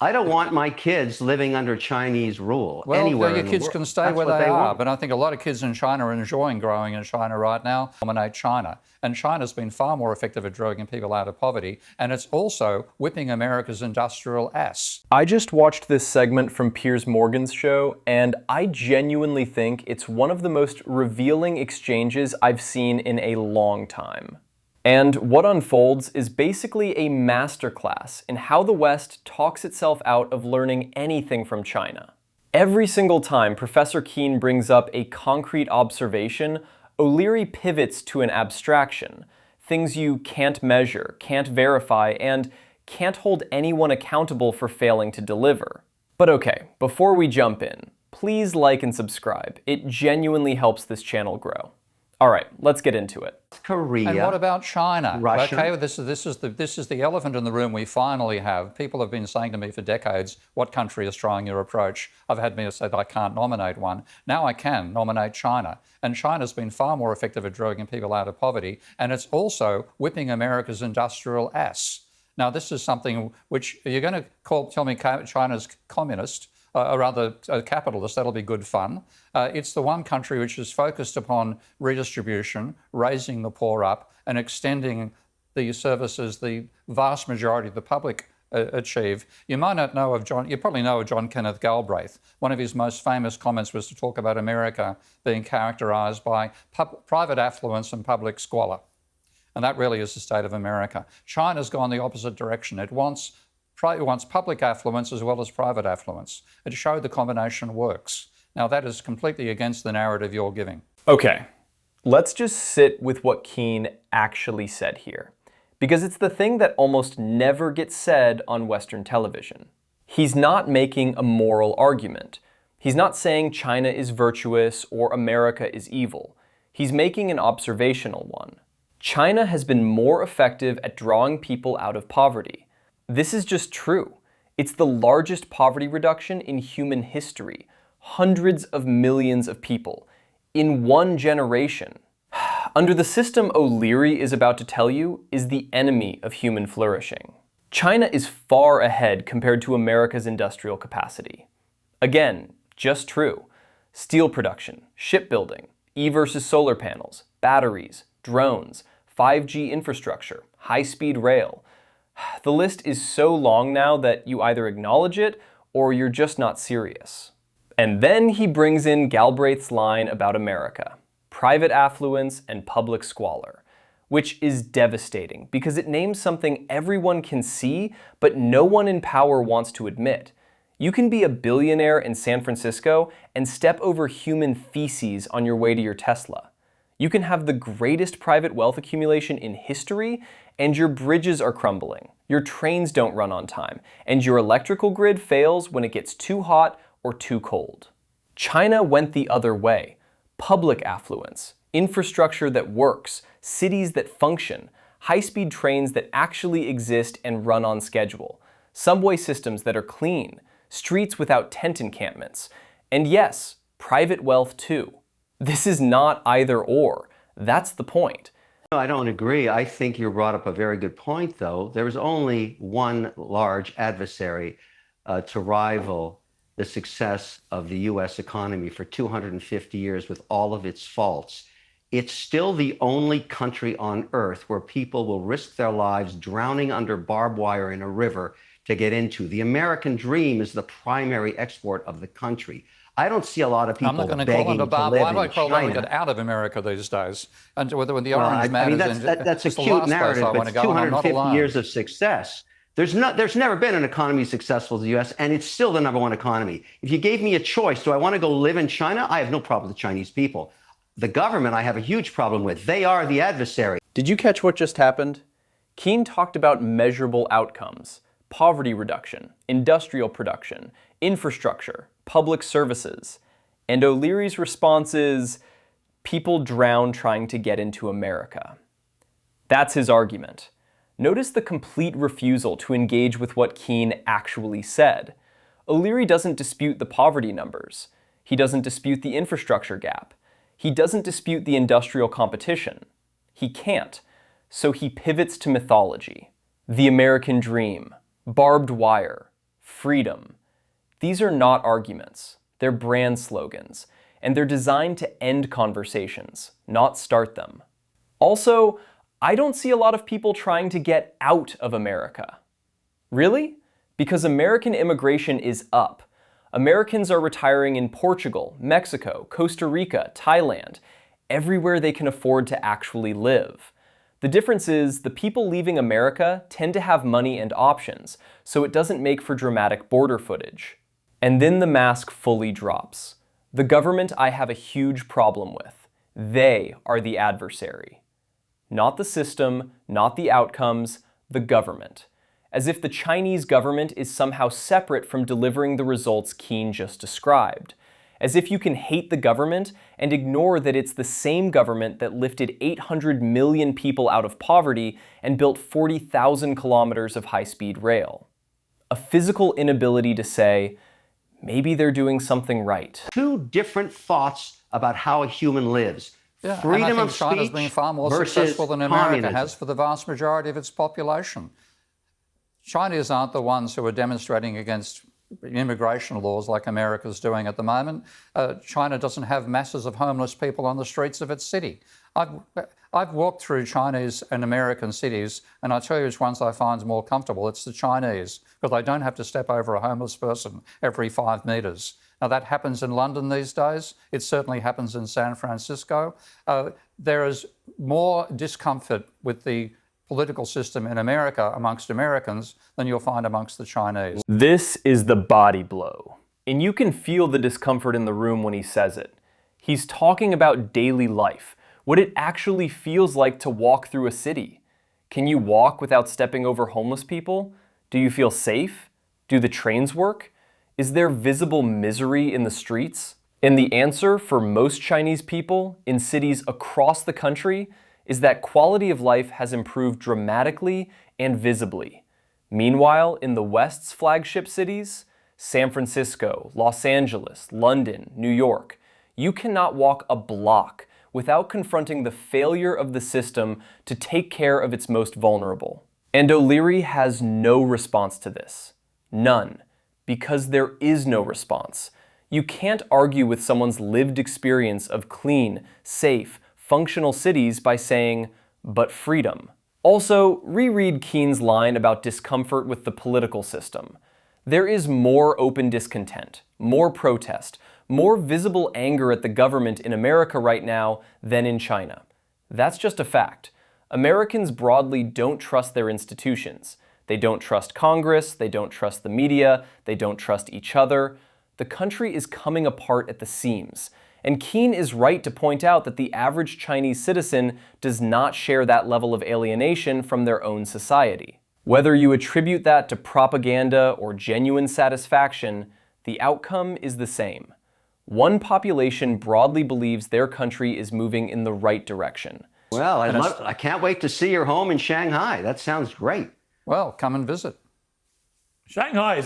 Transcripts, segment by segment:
I don't want my kids living under Chinese rule Well, anywhere your in the kids world. can stay That's where what they are, want. but I think a lot of kids in China are enjoying growing in China right now. Dominate China. And China's been far more effective at dragging people out of poverty, and it's also whipping America's industrial ass. I just watched this segment from Piers Morgan's show, and I genuinely think it's one of the most revealing exchanges I've seen in a long time. And what unfolds is basically a masterclass in how the West talks itself out of learning anything from China. Every single time Professor Keen brings up a concrete observation, O'Leary pivots to an abstraction, things you can't measure, can't verify, and can't hold anyone accountable for failing to deliver. But okay, before we jump in, please like and subscribe. It genuinely helps this channel grow. All right, let's get into it. Korea. And what about China? Russia. Okay, this is the elephant in the room we finally have. People have been saying to me for decades, what country is trying your approach? I've had me say that I can't nominate one. Now I can nominate China. And China's been far more effective at dragging people out of poverty, and it's also whipping America's industrial ass. Now, this is something which you're going to tell me China's communist, or rather capitalist. That'll be good fun. It's the one country which is focused upon redistribution, raising the poor up, and extending the services the vast majority of the public achieve. You might not know of you probably know of John Kenneth Galbraith. One of his most famous comments was to talk about America being characterized by private affluence and public squalor. And that really is the state of America. China's gone the opposite direction. It wants public affluence as well as private affluence. It showed the combination works. Now, that is completely against the narrative you're giving. Okay, let's just sit with what Keen actually said here, because it's the thing that almost never gets said on Western television. He's not making a moral argument. He's not saying China is virtuous or America is evil. He's making an observational one. China has been more effective at drawing people out of poverty. This is just true. It's the largest poverty reduction in human history. Hundreds of millions of people in one generation. Under the system O'Leary is about to tell you is the enemy of human flourishing. China is far ahead compared to America's industrial capacity. Again, just true. Steel production, shipbuilding, versus solar panels, batteries, drones, 5G infrastructure, high-speed rail. The list is so long now that you either acknowledge it or you're just not serious. And then he brings in Galbraith's line about America, private affluence and public squalor, which is devastating because it names something everyone can see but no one in power wants to admit. You can be a billionaire in San Francisco and step over human feces on your way to your Tesla. You can have the greatest private wealth accumulation in history, and your bridges are crumbling, your trains don't run on time, and your electrical grid fails when it gets too hot or too cold. China went the other way. Public affluence, infrastructure that works, cities that function, high-speed trains that actually exist and run on schedule, subway systems that are clean, streets without tent encampments, and yes, private wealth too. This is not either or. That's the point. No, I don't agree. I think you brought up a very good point, though. There is only one large adversary to rival the success of the U.S. economy for 250 years with all of its faults. It's still the only country on earth where people will risk their lives drowning under barbed wire in a river to get into. The American dream is the primary export of the country. I don't see a lot of people I'm not going to begging call it a barbed to wire. live I in call them to China. get out of America these days. And when the Well, orange man I mean, is that's a it's the cute last place narrative, I but want it's to go, and I'm not 250 alone. years of success. There's never been an economy successful as the U.S., and it's still the #1 economy. If you gave me a choice, do I want to go live in China? I have no problem with the Chinese people. The government, I have a huge problem with. They are the adversary. Did you catch what just happened? Keen talked about measurable outcomes, poverty reduction, industrial production, infrastructure, public services. And O'Leary's response is, people drown trying to get into America. That's his argument. Notice the complete refusal to engage with what Keen actually said. O'Leary doesn't dispute the poverty numbers. He doesn't dispute the infrastructure gap. He doesn't dispute the industrial competition. He can't. So he pivots to mythology. The American dream, barbed wire, freedom. These are not arguments. They're brand slogans, and they're designed to end conversations, not start them. Also, I don't see a lot of people trying to get out of America. Really? Because American immigration is up. Americans are retiring in Portugal, Mexico, Costa Rica, Thailand, everywhere they can afford to actually live. The difference is the people leaving America tend to have money and options, so it doesn't make for dramatic border footage. And then the mask fully drops. The government I have a huge problem with. They are the adversary. Not the system, not the outcomes, the government. As if the Chinese government is somehow separate from delivering the results Keen just described. As if you can hate the government and ignore that it's the same government that lifted 800 million people out of poverty and built 40,000 kilometers of high-speed rail. A physical inability to say, maybe they're doing something right. Two different thoughts about how a human lives. Yeah, Freedom and I of think China's speech been far more versus successful than America communism. has for the vast majority of its population. Chinese aren't the ones who are demonstrating against immigration laws like America's doing at the moment. China doesn't have masses of homeless people on the streets of its city. I've walked through Chinese and American cities, and I tell you which ones I find more comfortable. It's the Chinese, because I don't have to step over a homeless person every 5 metres. Now, that happens in London these days. It certainly happens in San Francisco. There is more discomfort with the political system in America amongst Americans than you'll find amongst the Chinese. This is the body blow. And you can feel the discomfort in the room when he says it. He's talking about daily life, what it actually feels like to walk through a city. Can you walk without stepping over homeless people? Do you feel safe? Do the trains work? Is there visible misery in the streets? And the answer for most Chinese people in cities across the country is that quality of life has improved dramatically and visibly. Meanwhile, in the West's flagship cities, San Francisco, Los Angeles, London, New York, you cannot walk a block without confronting the failure of the system to take care of its most vulnerable. And O'Leary has no response to this. None. Because there is no response. You can't argue with someone's lived experience of clean, safe, functional cities by saying, but freedom. Also, reread Keen's line about discomfort with the political system. There is more open discontent, more protest, more visible anger at the government in America right now than in China. That's just a fact. Americans broadly don't trust their institutions. They don't trust Congress, they don't trust the media, they don't trust each other. The country is coming apart at the seams. And Keen is right to point out that the average Chinese citizen does not share that level of alienation from their own society. Whether you attribute that to propaganda or genuine satisfaction, the outcome is the same. One population broadly believes their country is moving in the right direction. Well, I can't wait to see your home in Shanghai. That sounds great. Well, come and visit. Shanghai is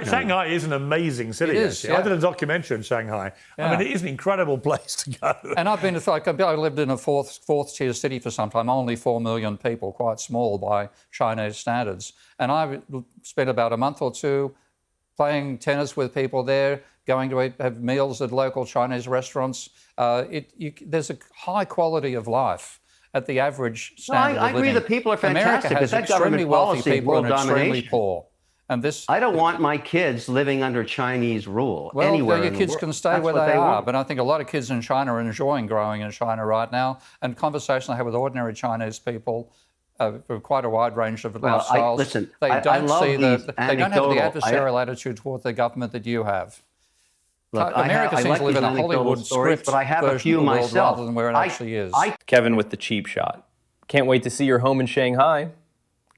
Shanghai is an amazing city. It is, I did a documentary in Shanghai. Yeah. I mean, it is an incredible place to go. And I've been I lived in a fourth tier city for some time, only 4 million people, quite small by Chinese standards. And I spent about a month or two playing tennis with people there, going to have meals at local Chinese restaurants. There's a high quality of life at the average standard I of agree living. that people are fantastic, America has but that government extremely wealthy policy of people world and extremely domination. poor. And this, I don't want my kids living under Chinese rule well, anywhere your in the kids world. can stay That's where what they are, want. but I think a lot of kids in China are enjoying growing in China right now. And conversations I have with ordinary Chinese people for quite a wide range of lifestyles. Listen, they I don't love see these they don't have the anecdotal- adversarial attitude toward the government that you have. Look, America I seems like to live these in a anecdotal Hollywood stories, script but I have a version few of the world myself. rather than where it actually is. Kevin with the cheap shot. Can't wait to see your home in Shanghai.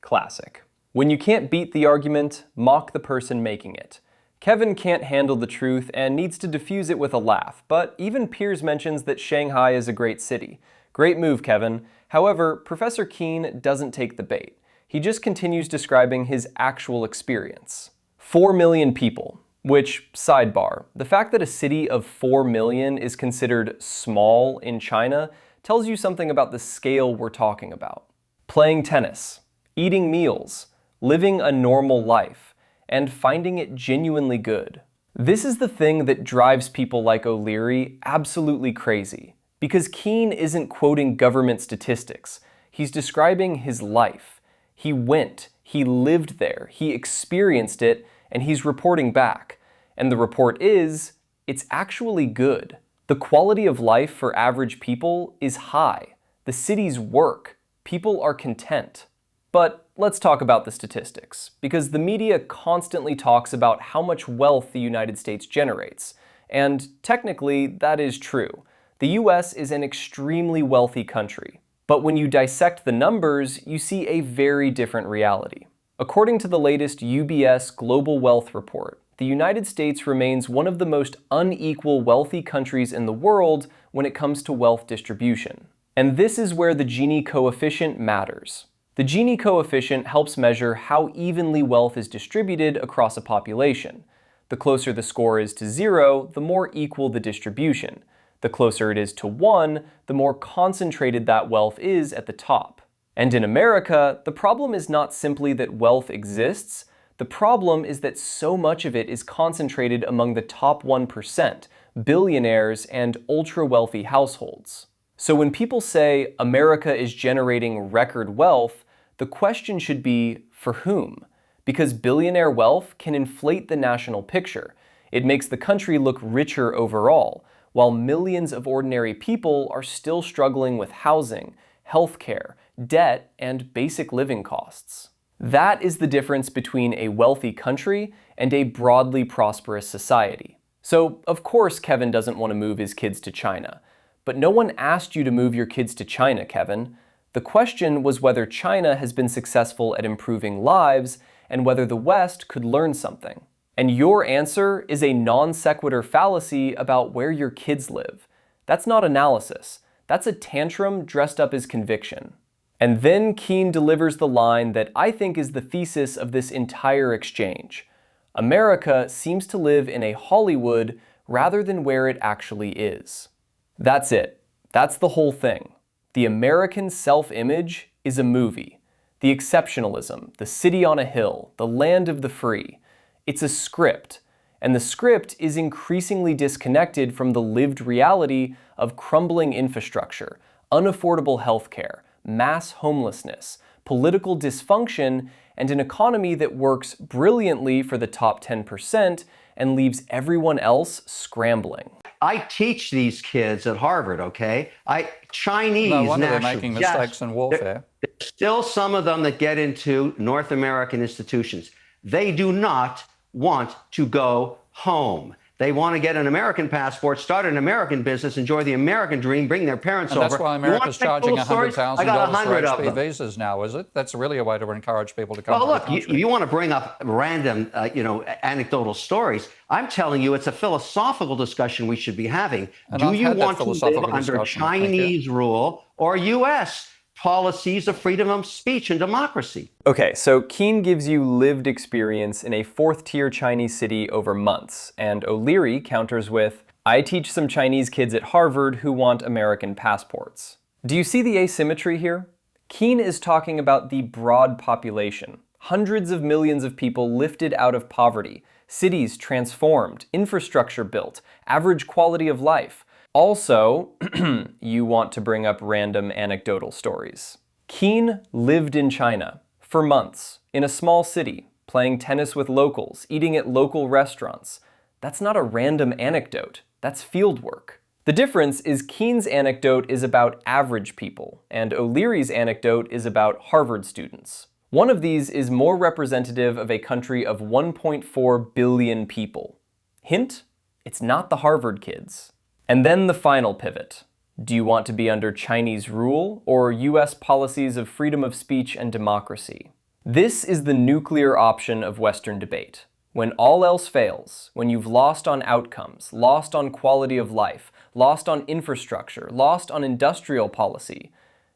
Classic. When you can't beat the argument, mock the person making it. Kevin can't handle the truth and needs to diffuse it with a laugh, but even Piers mentions that Shanghai is a great city. Great move, Kevin. However, Professor Keen doesn't take the bait. He just continues describing his actual experience. 4 million people. Which, sidebar, the fact that a city of 4 million is considered small in China tells you something about the scale we're talking about. Playing tennis, eating meals, living a normal life, and finding it genuinely good. This is the thing that drives people like O'Leary absolutely crazy, because Keen isn't quoting government statistics. He's describing his life. He went, he lived there, he experienced it, and he's reporting back. And the report is, it's actually good. The quality of life for average people is high. The cities work. People are content. But let's talk about the statistics, because the media constantly talks about how much wealth the United States generates. And technically, that is true. The US is an extremely wealthy country. But when you dissect the numbers, you see a very different reality. According to the latest UBS Global Wealth Report, the United States remains one of the most unequal wealthy countries in the world when it comes to wealth distribution. And this is where the Gini coefficient matters. The Gini coefficient helps measure how evenly wealth is distributed across a population. The closer the score is to 0, the more equal the distribution. The closer it is to 1, the more concentrated that wealth is at the top. And in America, the problem is not simply that wealth exists. The problem is that so much of it is concentrated among the top 1%, billionaires and ultra-wealthy households. So when people say America is generating record wealth, the question should be, for whom? Because billionaire wealth can inflate the national picture. It makes the country look richer overall, while millions of ordinary people are still struggling with housing, healthcare, debt, and basic living costs. That is the difference between a wealthy country and a broadly prosperous society. So, of course, Kevin doesn't want to move his kids to China. But no one asked you to move your kids to China, Kevin. The question was whether China has been successful at improving lives and whether the West could learn something. And your answer is a non sequitur fallacy about where your kids live. That's not analysis. That's a tantrum dressed up as conviction. And then Keen delivers the line that I think is the thesis of this entire exchange. America seems to live in a Hollywood rather than where it actually is. That's it. That's the whole thing. The American self-image is a movie. The exceptionalism, the city on a hill, the land of the free. It's a script. And the script is increasingly disconnected from the lived reality of crumbling infrastructure, unaffordable healthcare, mass homelessness, political dysfunction, and an economy that works brilliantly for the top 10% and leaves everyone else scrambling. I teach these kids at Harvard, okay? Chinese no wonder they're nationals, making mistakes in warfare. There's still some of them that get into North American institutions. They do not want to go home. They want to get an American passport, start an American business, enjoy the American dream, bring their parents and over. that's why America's charging $100,000 for HP of visas now, is it? That's really a way to encourage people to come to the country. Well, look, you want to bring up random, anecdotal stories. I'm telling you, it's a philosophical discussion we should be having. Do you want to live under Chinese rule or U.S. policies of freedom of speech and democracy? Okay, so Keen gives you lived experience in a fourth-tier Chinese city over months, and O'Leary counters with, I teach some Chinese kids at Harvard who want American passports. Do you see the asymmetry here? Keen is talking about the broad population, hundreds of millions of people lifted out of poverty, cities transformed, infrastructure built, average quality of life. Also, you want to bring up random anecdotal stories. Keen lived in China for months, in a small city, playing tennis with locals, eating at local restaurants. That's not a random anecdote, that's field work. The difference is Keen's anecdote is about average people, and O'Leary's anecdote is about Harvard students. One of these is more representative of a country of 1.4 billion people. Hint, it's not the Harvard kids. And then the final pivot. Do you want to be under Chinese rule or US policies of freedom of speech and democracy? This is the nuclear option of Western debate. When all else fails, when you've lost on outcomes, lost on quality of life, lost on infrastructure, lost on industrial policy,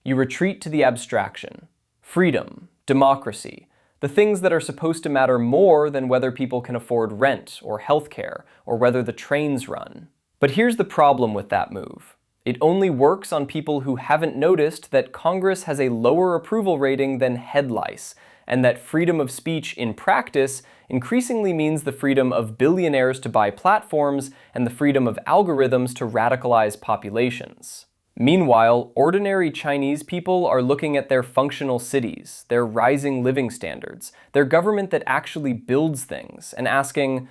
you retreat to the abstraction. Freedom, democracy, the things that are supposed to matter more than whether people can afford rent or healthcare or whether the trains run. But here's the problem with that move. It only works on people who haven't noticed that Congress has a lower approval rating than head lice, and that freedom of speech in practice increasingly means the freedom of billionaires to buy platforms and the freedom of algorithms to radicalize populations. Meanwhile, ordinary Chinese people are looking at their functional cities, their rising living standards, their government that actually builds things, and asking,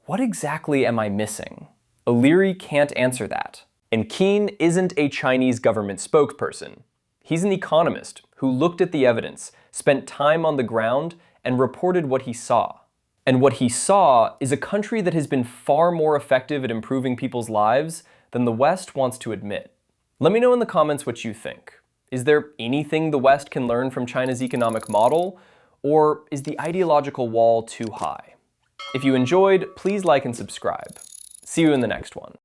what exactly am I missing? O'Leary can't answer that. And Keen isn't a Chinese government spokesperson. He's an economist who looked at the evidence, spent time on the ground, and reported what he saw. And what he saw is a country that has been far more effective at improving people's lives than the West wants to admit. Let me know in the comments what you think. Is there anything the West can learn from China's economic model, or is the ideological wall too high? If you enjoyed, please like and subscribe. See you in the next one.